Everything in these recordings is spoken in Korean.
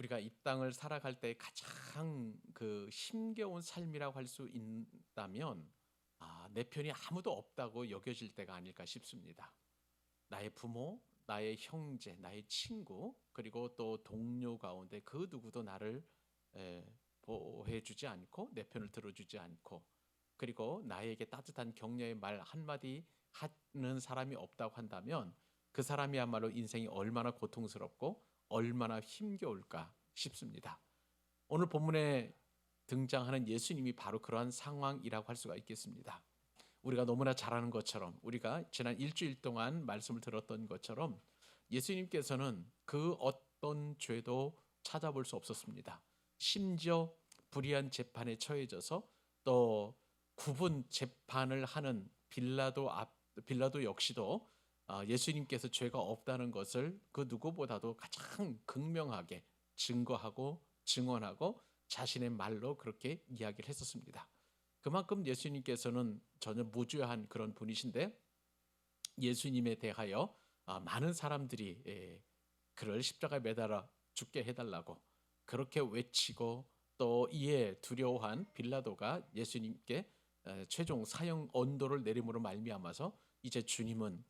우리가 이 땅을 살아갈 때 가장 힘겨운 삶이라고 할 수 있다면 내 편이 아무도 없다고 여겨질 때가 아닐까 싶습니다. 나의 부모, 나의 형제, 나의 친구, 그리고 또 동료 가운데 그 누구도 나를 에, 보호해주지 않고 내 편을 들어주지 않고, 그리고 나에게 따뜻한 격려의 말 한마디 하는 사람이 없다고 한다면 그 사람이야말로 인생이 얼마나 고통스럽고 얼마나 힘겨울까 싶습니다. 오늘 본문에 등장하는 예수님이 바로 그러한 상황이라고 할 수가 있겠습니다. 우리가 너무나 잘 아는 것처럼, 우리가 지난 일주일 동안 말씀을 들었던 것처럼, 예수님께서는 그 어떤 죄도 찾아볼 수 없었습니다. 심지어 불의한 재판에 처해져서 또 구분 재판을 하는 빌라도 역시도 예수님께서 죄가 없다는 것을 그 누구보다도 가장 극명하게 증거하고 증언하고 자신의 말로 그렇게 이야기를 했었습니다. 그만큼 예수님께서는 전혀 무죄한 그런 분이신데, 예수님에 대하여 많은 사람들이 그를 십자가에 매달아 죽게 해달라고 그렇게 외치고, 또 이에 두려워한 빌라도가 예수님께 최종 사형 언도를 내림으로 말미암아서 이제 주님은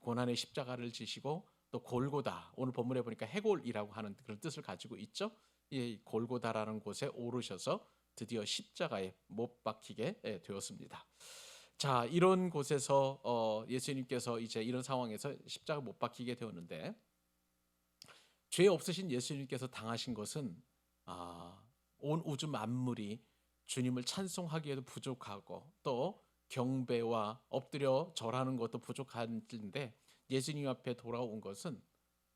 고난의 십자가를 지시고, 또 골고다, 오늘 본문에 보니까 해골이라고 하는 그런 뜻을 가지고 있죠. 이 골고다라는 곳에 오르셔서 드디어 십자가에 못 박히게 되었습니다. 자, 이런 곳에서 예수님께서 이제 이런 상황에서 십자가 못 박히게 되었는데, 죄 없으신 예수님께서 당하신 것은 온 우주 만물이 주님을 찬송하기에도 부족하고, 또 경배와 엎드려 절하는 것도 부족한데, 예수님 앞에 돌아온 것은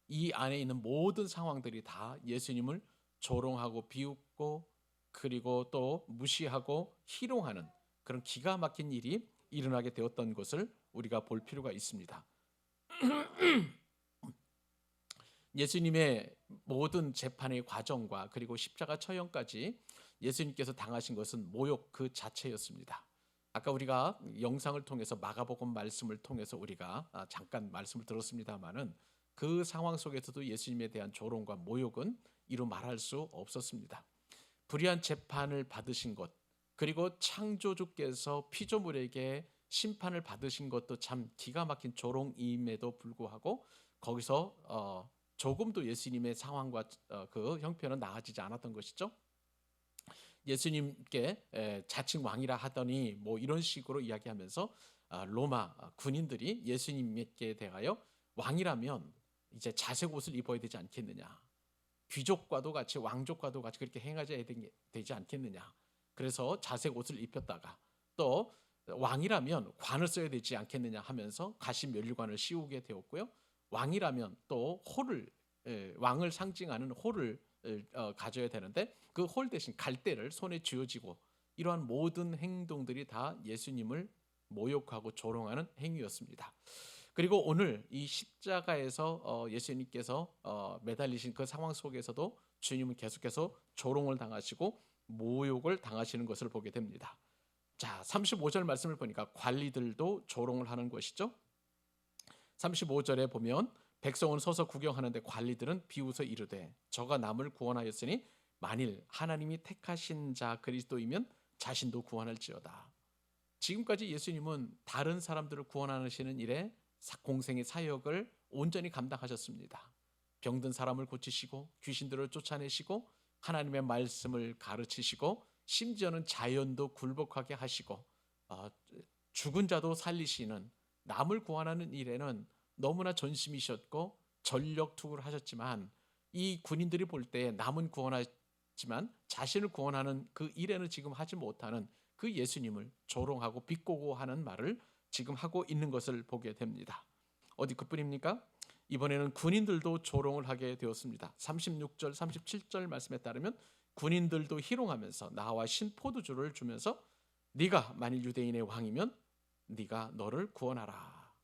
이 안에 있는 모든 상황들이 다 예수님을 조롱하고 비웃고, 그리고 또 무시하고 희롱하는 그런 기가 막힌 일이 일어나게 되었던 것을 우리가 볼 필요가 있습니다. 예수님의 모든 재판의 과정과 그리고 십자가 처형까지 예수님께서 당하신 것은 모욕 그 자체였습니다. 아까 우리가 영상을 통해서 마가복음 말씀을 통해서 우리가 잠깐 말씀을 들었습니다마는, 그 상황 속에서도 예수님에 대한 조롱과 모욕은 이루 말할 수 없었습니다. 불의한 재판을 받으신 것, 그리고 창조주께서 피조물에게 심판을 받으신 것도 참 기가 막힌 조롱임에도 불구하고, 거기서 조금도 예수님의 상황과 그 형편은 나아지지 않았던 것이죠. 예수님께 자칭 왕이라 하더니 뭐 이런 식으로 이야기하면서 로마 군인들이 예수님께 대하여 왕이라면 이제 자색 옷을 입어야 되지 않겠느냐, 귀족과도 같이 왕족과도 같이 그렇게 행하셔야 되지 않겠느냐, 그래서 자색 옷을 입혔다가 또 왕이라면 관을 써야 되지 않겠느냐 하면서 가시 면류관을 씌우게 되었고요. 왕이라면 또 홀을, 왕을 상징하는 홀을 가져야 되는데 그 홀 대신 갈대를 손에 쥐어지고, 이러한 모든 행동들이 다 예수님을 모욕하고 조롱하는 행위였습니다. 그리고 오늘 이 십자가에서 예수님께서 매달리신 그 상황 속에서도 주님은 계속해서 조롱을 당하시고 모욕을 당하시는 것을 보게 됩니다. 자, 35절 말씀을 보니까 관리들도 조롱을 하는 것이죠. 35절에 보면 백성은 서서 구경하는데 관리들은 비웃어 이르되 저가 남을 구원하였으니 만일 하나님이 택하신 자 그리스도이면 자신도 구원할지어다. 지금까지 예수님은 다른 사람들을 구원하시는 일에 공생의 사역을 온전히 감당하셨습니다. 병든 사람을 고치시고 귀신들을 쫓아내시고 하나님의 말씀을 가르치시고, 심지어는 자연도 굴복하게 하시고 죽은 자도 살리시는, 남을 구원하는 일에는 너무나 전심이셨고 전력투구를 하셨지만, 이 군인들이 볼 때 남은 구원하지만 자신을 구원하는 그 일에는 지금 하지 못하는 그 예수님을 조롱하고 비꼬고 하는 말을 지금 하고 있는 것을 보게 됩니다. 어디 그뿐입니까? 이번에는 군인들도 조롱을 하게 되었습니다. 36절 37절 말씀에 따르면 군인들도 희롱하면서 나와 신포도주를 주면서 네가 만일 유대인의 왕이면 네가 너를 구원하라.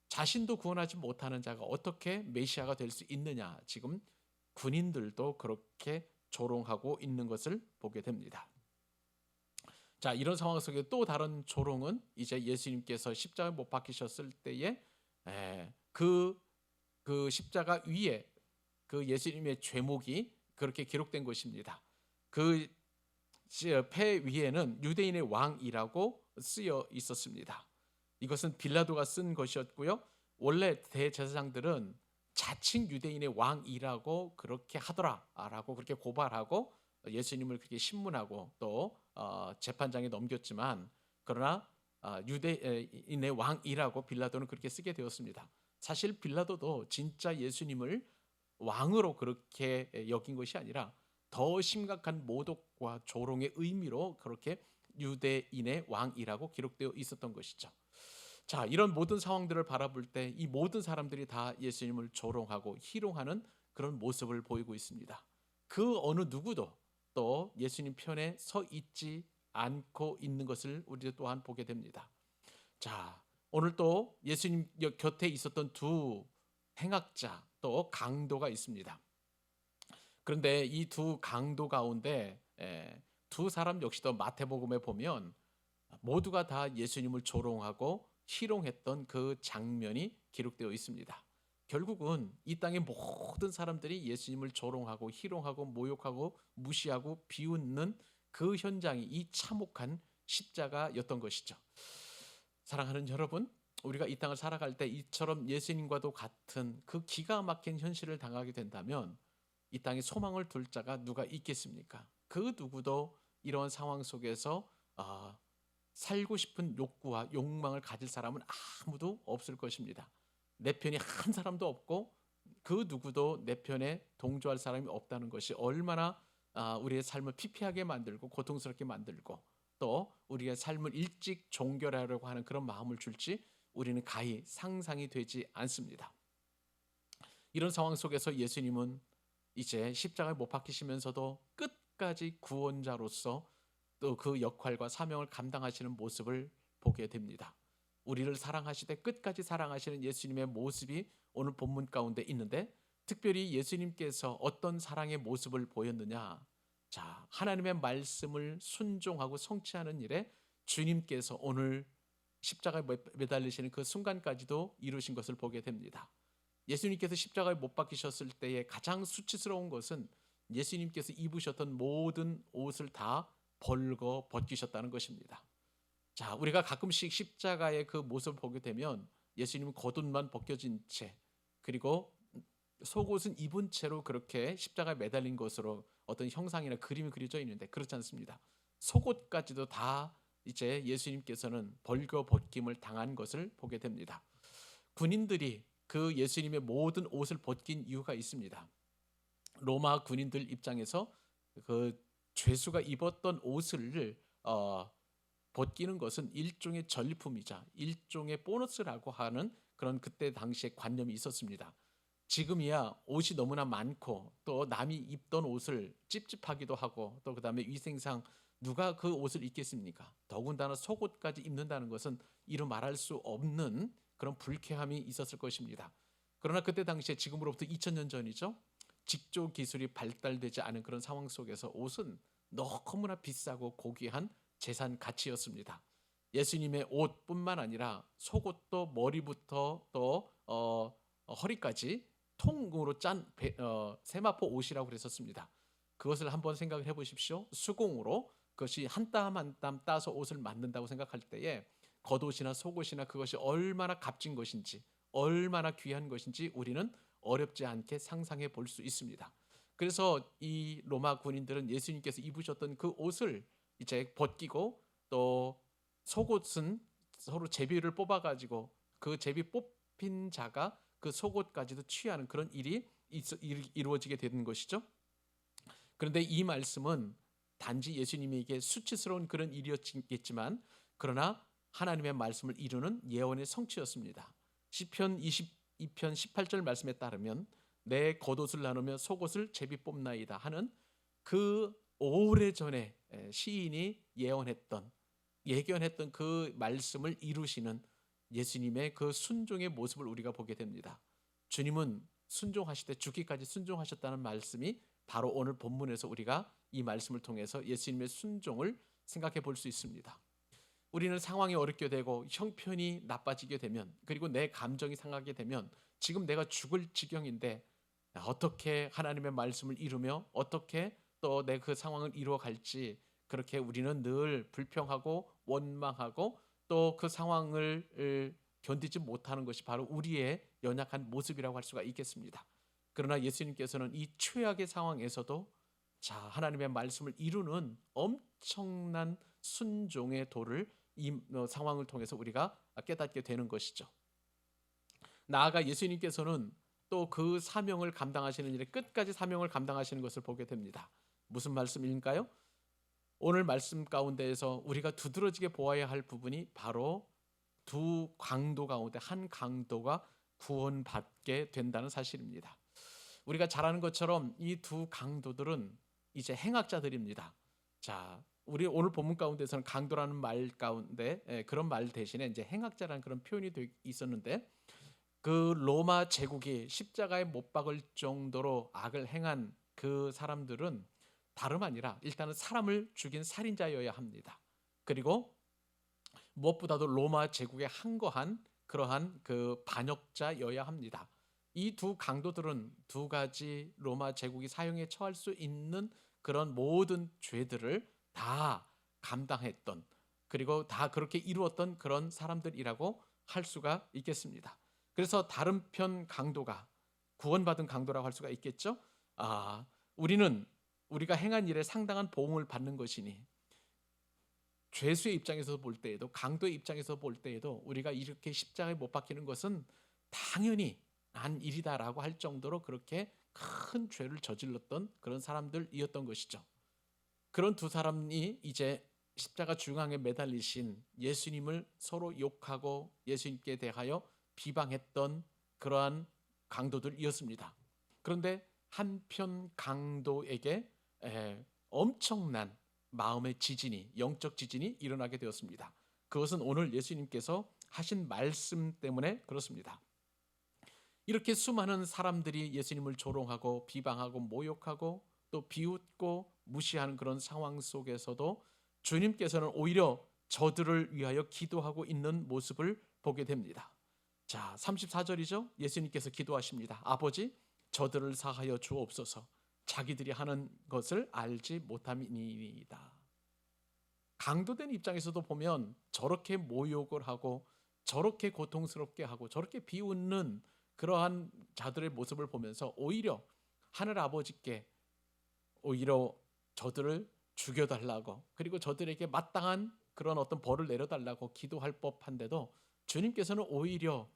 자신도 구원하지 못하는 자가 어떻게 메시아가 될 수 있느냐, 지금 군인들도 그렇게 조롱하고 있는 것을 보게 됩니다. 자, 이런 상황 속에 또 다른 조롱은 이제 예수님께서 십자가에 못 박히셨을 때에 그 십자가 위에 그 예수님의 죄목이 그렇게 기록된 것입니다. 그 패 위에는 유대인의 왕이라고 쓰여 있었습니다. 이것은 빌라도가 쓴 것이었고요. 원래 대제사장들은 자칭 유대인의 왕이라고 그렇게 하더라라고 그렇게 고발하고 예수님을 그렇게 신문하고 또 재판장에 넘겼지만, 그러나 유대인의 왕이라고 빌라도는 그렇게 쓰게 되었습니다. 사실 빌라도도 진짜 예수님을 왕으로 그렇게 여긴 것이 아니라 더 심각한 모독과 조롱의 의미로 그렇게 유대인의 왕이라고 기록되어 있었던 것이죠. 자, 이런 모든 상황들을 바라볼 때 이 모든 사람들이 다 예수님을 조롱하고 희롱하는 그런 모습을 보이고 있습니다. 그 어느 누구도 또 예수님 편에 서 있지 않고 있는 것을 우리 또한 보게 됩니다. 자, 오늘 또 예수님 곁에 있었던 두 행악자 또 강도가 있습니다. 그런데 이 두 강도 가운데 두 사람 역시도 마태복음에 보면 모두가 다 예수님을 조롱하고 희롱했던 그 장면이 기록되어 있습니다. 결국은 이 땅의 모든 사람들이 예수님을 조롱하고 희롱하고 모욕하고 무시하고 비웃는 그 현장이 이 참혹한 십자가였던 것이죠. 사랑하는 여러분, 우리가 이 땅을 살아갈 때 이처럼 예수님과도 같은 그 기가 막힌 현실을 당하게 된다면 이 땅에 소망을 둘 자가 누가 있겠습니까? 그 누구도 이러한 상황 속에서 살고 싶은 욕구와 욕망을 가질 사람은 아무도 없을 것입니다. 내 편이 한 사람도 없고 그 누구도 내 편에 동조할 사람이 없다는 것이 얼마나 우리의 삶을 피폐하게 만들고 고통스럽게 만들고 또 우리의 삶을 일찍 종결하려고 하는 그런 마음을 줄지 우리는 가히 상상이 되지 않습니다. 이런 상황 속에서 예수님은 이제 십자가에 못 박히시면서도 끝까지 구원자로서 또 그 역할과 사명을 감당하시는 모습을 보게 됩니다. 우리를 사랑하시되 끝까지 사랑하시는 예수님의 모습이 오늘 본문 가운데 있는데, 특별히 예수님께서 어떤 사랑의 모습을 보였느냐? 자, 하나님의 말씀을 순종하고 성취하는 일에 주님께서 오늘 십자가에 매달리시는 그 순간까지도 이루신 것을 보게 됩니다. 예수님께서 십자가에 못 박히셨을 때의 가장 수치스러운 것은 예수님께서 입으셨던 모든 옷을 다 벌거 벗기셨다는 것입니다. 자, 우리가 가끔씩 십자가의 그 모습을 보게 되면 예수님은 겉옷만 벗겨진 채 그리고 속옷은 입은 채로 그렇게 십자가에 매달린 것으로 어떤 형상이나 그림이 그려져 있는데 그렇지 않습니다. 속옷까지도 다 이제 예수님께서는 벌거 벗김을 당한 것을 보게 됩니다. 군인들이 그 예수님의 모든 옷을 벗긴 이유가 있습니다. 로마 군인들 입장에서 그 죄수가 입었던 옷을 벗기는 것은 일종의 전리품이자 일종의 보너스라고 하는 그런 그때 당시의 관념이 있었습니다. 지금이야 옷이 너무나 많고 또 남이 입던 옷을 찝찝하기도 하고 또 그다음에 위생상 누가 그 옷을 입겠습니까? 더군다나 속옷까지 입는다는 것은 이루 말할 수 없는 그런 불쾌함이 있었을 것입니다. 그러나 그때 당시에 지금으로부터 2000년 전이죠. 직조 기술이 발달되지 않은 그런 상황 속에서 옷은 너무나 비싸고 고귀한 재산 가치였습니다. 예수님의 옷뿐만 아니라 속옷도 머리부터 또 허리까지 통으로 짠 세마포 옷이라고 그랬었습니다. 그것을 한번 생각을 해보십시오. 수공으로 그것이 한 땀 한 땀 따서 옷을 만든다고 생각할 때에 겉옷이나 속옷이나 그것이 얼마나 값진 것인지 얼마나 귀한 것인지 우리는 어렵지 않게 상상해 볼 수 있습니다. 그래서 이 로마 군인들은 예수님께서 입으셨던 그 옷을 이제 벗기고 또 속옷은 서로 제비를 뽑아가지고 그 제비 뽑힌 자가 그 속옷까지도 취하는 그런 일이 이루어지게 되는 것이죠. 그런데 이 말씀은 단지 예수님에게 수치스러운 그런 일이었겠지만 그러나 하나님의 말씀을 이루는 예언의 성취였습니다. 시편 22편 18절 말씀에 따르면 내 겉옷을 나누며 속옷을 제비 뽑나이다 하는 그 오래전에 시인이 예견했던 그 말씀을 이루시는 예수님의 그 순종의 모습을 우리가 보게 됩니다. 주님은 순종하실 때 죽기까지 순종하셨다는 말씀이 바로 오늘 본문에서 우리가 이 말씀을 통해서 예수님의 순종을 생각해 볼 수 있습니다. 우리는 상황이 어렵게 되고 형편이 나빠지게 되면 그리고 내 감정이 상하게 되면 지금 내가 죽을 지경인데 어떻게 하나님의 말씀을 이루며 어떻게 또 내 그 상황을 이루어 갈지, 그렇게 우리는 늘 불평하고 원망하고 또 그 상황을 견디지 못하는 것이 바로 우리의 연약한 모습이라고 할 수가 있겠습니다. 그러나 예수님께서는 이 최악의 상황에서도 하나님의 말씀을 이루는 엄청난 순종의 도를 이 상황을 통해서 우리가 깨닫게 되는 것이죠. 나아가 예수님께서는 또 그 사명을 감당하시는 일에 끝까지 사명을 감당하시는 것을 보게 됩니다. 무슨 말씀일까요? 오늘 말씀 가운데에서 우리가 두드러지게 보아야 할 부분이 바로 두 강도 가운데 한 강도가 구원받게 된다는 사실입니다. 우리가 잘 아는 것처럼 이 두 강도들은 이제 행악자들입니다. 우리 오늘 본문 가운데서는 강도라는 말 가운데 그런 말 대신에 이제 행악자라는 그런 표현이 있었는데, 그 로마 제국이 십자가에 못 박을 정도로 악을 행한 그 사람들은 다름 아니라 일단은 사람을 죽인 살인자여야 합니다. 그리고 무엇보다도 로마 제국에 항거한 그러한 그 반역자여야 합니다. 이 두 강도들은 두 가지 로마 제국이 사형에 처할 수 있는 그런 모든 죄들을 다 감당했던, 그리고 다 그렇게 이루었던 그런 사람들이라고 할 수가 있겠습니다. 그래서 다른 편 강도가 구원받은 강도라고 할 수가 있겠죠. 우리가 행한 일에 상당한 보응을 받는 것이니, 죄수의 입장에서 볼 때에도 강도의 입장에서 볼 때에도 우리가 이렇게 십자가에 못 박히는 것은 당연히 한 일이다라고 할 정도로 그렇게 큰 죄를 저질렀던 그런 사람들이었던 것이죠. 그런 두 사람이 이제 십자가 중앙에 매달리신 예수님을 서로 욕하고 예수님께 대하여 비방했던 그러한 강도들이었습니다. 그런데 한편 강도에게 엄청난 마음의 지진이, 영적 지진이 일어나게 되었습니다. 그것은 오늘 예수님께서 하신 말씀 때문에 그렇습니다. 이렇게 수많은 사람들이 예수님을 조롱하고 비방하고 모욕하고 또 비웃고 무시하는 그런 상황 속에서도 주님께서는 오히려 저들을 위하여 기도하고 있는 모습을 보게 됩니다. 34절이죠. 예수님께서 기도하십니다. 아버지, 저들을 사하여 주옵소서. 자기들이 하는 것을 알지 못함이니이다. 강도된 입장에서도 보면 저렇게 모욕을 하고 저렇게 고통스럽게 하고 저렇게 비웃는 그러한 자들의 모습을 보면서 오히려 하늘 아버지께 오히려 저들을 죽여달라고, 그리고 저들에게 마땅한 그런 어떤 벌을 내려달라고 기도할 법한데도 주님께서는 오히려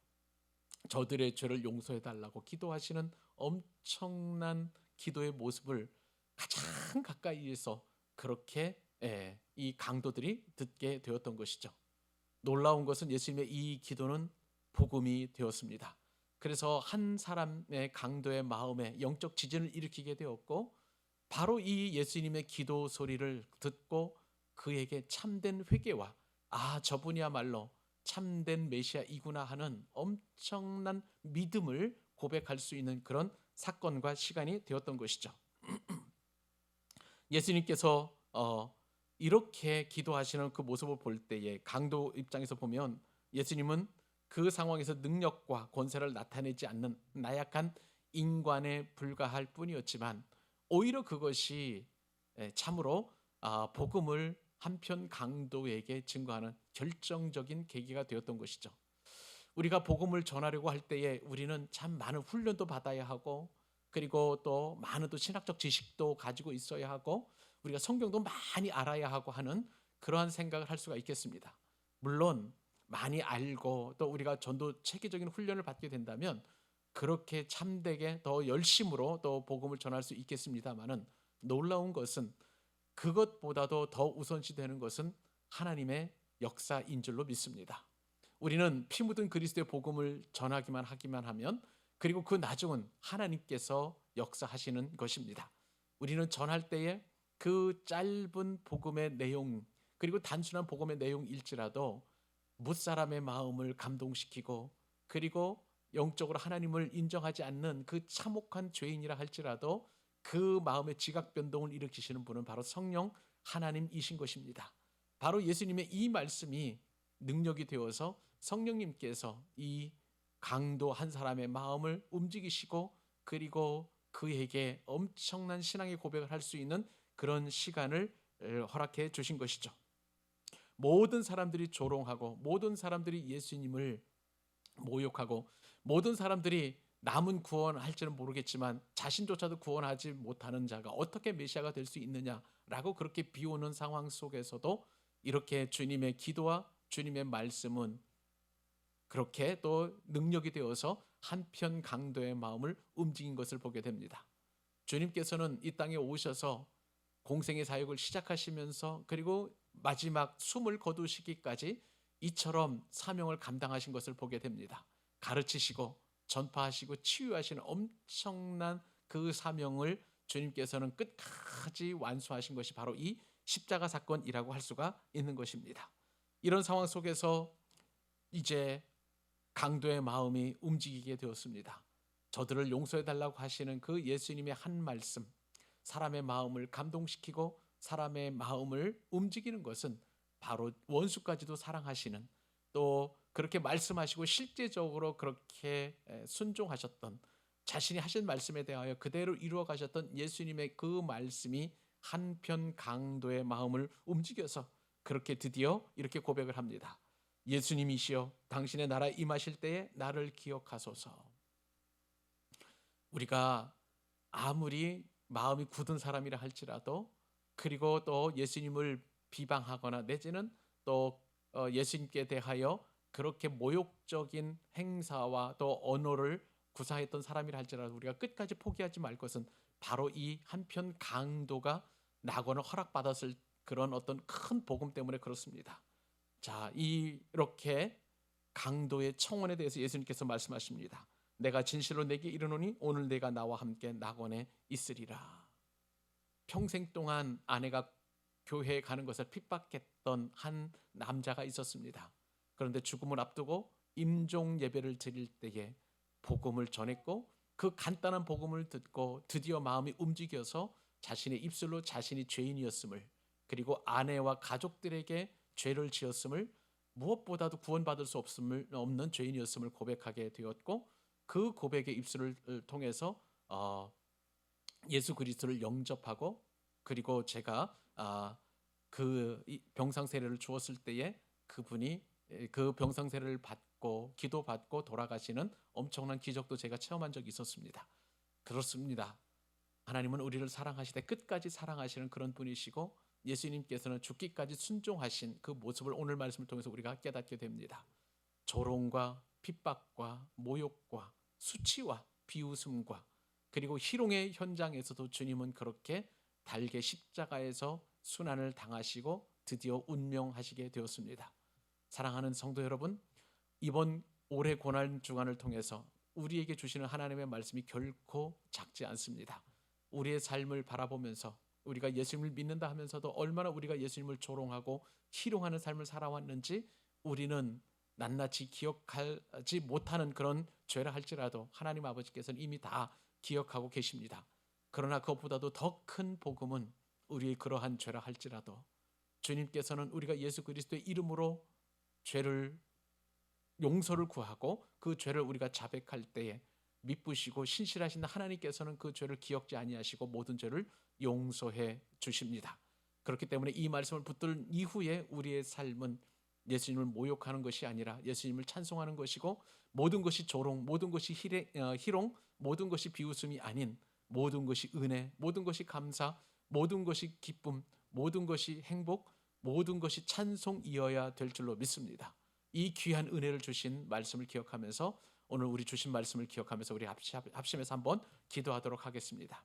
저들의 죄를 용서해달라고 기도하시는 엄청난 기도의 모습을 가장 가까이에서 그렇게 이 강도들이 듣게 되었던 것이죠. 놀라운 것은 예수님의 이 기도는 복음이 되었습니다. 그래서 한 사람의 강도의 마음에 영적 지진을 일으키게 되었고, 바로 이 예수님의 기도 소리를 듣고 그에게 참된 회개와 저분이야말로 참된 메시아이구나 하는 엄청난 믿음을 고백할 수 있는 그런 사건과 시간이 되었던 것이죠. 예수님께서 이렇게 기도하시는 그 모습을 볼 때에 강도 입장에서 보면 예수님은 그 상황에서 능력과 권세를 나타내지 않는 나약한 인간에 불과할 뿐이었지만, 오히려 그것이 참으로 복음을 한편 강도에게 증거하는 결정적인 계기가 되었던 것이죠. 우리가 복음을 전하려고 할 때에 우리는 참 많은 훈련도 받아야 하고, 그리고 또 많은 또 신학적 지식도 가지고 있어야 하고, 우리가 성경도 많이 알아야 하고 하는 그러한 생각을 할 수가 있겠습니다. 물론 많이 알고 또 우리가 전도 체계적인 훈련을 받게 된다면 그렇게 참되게 더 열심으로 또 복음을 전할 수 있겠습니다만은, 놀라운 것은 그것보다도 더 우선시 되는 것은 하나님의 역사인 줄로 믿습니다. 우리는 피 묻은 그리스도의 복음을 전하기만 하기만 하면, 그리고 그 나중은 하나님께서 역사하시는 것입니다. 우리는 전할 때에 그 짧은 복음의 내용, 그리고 단순한 복음의 내용일지라도 무사람의 마음을 감동시키고, 그리고 영적으로 하나님을 인정하지 않는 그 참혹한 죄인이라 할지라도 그 마음의 지각 변동을 일으키시는 분은 바로 성령 하나님이신 것입니다. 바로 예수님의 이 말씀이 능력이 되어서 성령님께서 이 강도 한 사람의 마음을 움직이시고 그리고 그에게 엄청난 신앙의 고백을 할 수 있는 그런 시간을 허락해 주신 것이죠. 모든 사람들이 조롱하고 모든 사람들이 예수님을 모욕하고 모든 사람들이 남은 구원할지는 모르겠지만 자신조차도 구원하지 못하는 자가 어떻게 메시아가 될 수 있느냐라고 그렇게 비오는 상황 속에서도 이렇게 주님의 기도와 주님의 말씀은 그렇게 또 능력이 되어서 한편 강도의 마음을 움직인 것을 보게 됩니다. 주님께서는 이 땅에 오셔서 공생의 사역을 시작하시면서 그리고 마지막 숨을 거두시기까지 이처럼 사명을 감당하신 것을 보게 됩니다. 가르치시고 전파하시고 치유하시는 엄청난 그 사명을 주님께서는 끝까지 완수하신 것이 바로 이 십자가 사건이라고 할 수가 있는 것입니다. 이런 상황 속에서 이제 강도의 마음이 움직이게 되었습니다. 저들을 용서해 달라고 하시는 그 예수님의 한 말씀, 사람의 마음을 감동시키고 사람의 마음을 움직이는 것은 바로 원수까지도 사랑하시는, 또 그렇게 말씀하시고 실제적으로 그렇게 순종하셨던, 자신이 하신 말씀에 대하여 그대로 이루어 가셨던 예수님의 그 말씀이 한편 강도의 마음을 움직여서 그렇게 드디어 이렇게 고백을 합니다. 예수님이시여, 당신의 나라에 임하실 때에 나를 기억하소서. 우리가 아무리 마음이 굳은 사람이라 할지라도, 그리고 또 예수님을 비방하거나 내지는 또 예수님께 대하여 그렇게 모욕적인 행사와 또 언어를 구사했던 사람이라 할지라도 우리가 끝까지 포기하지 말 것은 바로 이 한편 강도가 낙원을 허락받았을 그런 어떤 큰 복음 때문에 그렇습니다. 자, 이렇게 강도의 청원에 대해서 예수님께서 말씀하십니다. 내가 진실로 내게 이르노니 오늘 내가 나와 함께 낙원에 있으리라. 평생 동안 아내가 교회에 가는 것을 핍박했던 한 남자가 있었습니다. 그런데 죽음을 앞두고 임종 예배를 드릴 때에 복음을 전했고, 그 간단한 복음을 듣고 드디어 마음이 움직여서 자신의 입술로 자신이 죄인이었음을, 그리고 아내와 가족들에게 죄를 지었음을, 무엇보다도 구원받을 수 없는 죄인이었음을 고백하게 되었고, 그 고백의 입술을 통해서 예수 그리스도를 영접하고, 그리고 제가 그 병상 세례를 주었을 때에 그분이 그 병상 세례를 받고 기도받고 돌아가시는 엄청난 기적도 제가 체험한 적이 있었습니다. 그렇습니다. 하나님은 우리를 사랑하시되 끝까지 사랑하시는 그런 분이시고, 예수님께서는 죽기까지 순종하신 그 모습을 오늘 말씀을 통해서 우리가 깨닫게 됩니다. 조롱과 핍박과 모욕과 수치와 비웃음과 그리고 희롱의 현장에서도 주님은 그렇게 달게 십자가에서 순환을 당하시고 드디어 운명하시게 되었습니다. 사랑하는 성도 여러분, 이번 올해 고난 주간을 통해서 우리에게 주시는 하나님의 말씀이 결코 작지 않습니다. 우리의 삶을 바라보면서 우리가 예수님을 믿는다 하면서도 얼마나 우리가 예수님을 조롱하고 희롱하는 삶을 살아왔는지 우리는 낱낱이 기억하지 못하는 그런 죄라 할지라도 하나님 아버지께서는 이미 다 기억하고 계십니다. 그러나 그것보다도 더 큰 복음은 우리의 그러한 죄라 할지라도 주님께서는 우리가 예수 그리스도의 이름으로 죄를 용서를 구하고 그 죄를 우리가 자백할 때에 미쁘시고 신실하신 하나님께서는 그 죄를 기억지 아니하시고 모든 죄를 용서해 주십니다. 그렇기 때문에 이 말씀을 붙들 이후에 우리의 삶은 예수님을 모욕하는 것이 아니라 예수님을 찬송하는 것이고, 모든 것이 조롱, 모든 것이 희롱, 모든 것이 비웃음이 아닌 모든 것이 은혜, 모든 것이 감사, 모든 것이 기쁨, 모든 것이 행복, 모든 것이 찬송이어야 될 줄로 믿습니다. 이 귀한 은혜를 주신 말씀을 기억하면서 오늘 우리 주신 말씀을 기억하면서 우리 합심해서 한번 기도하도록 하겠습니다.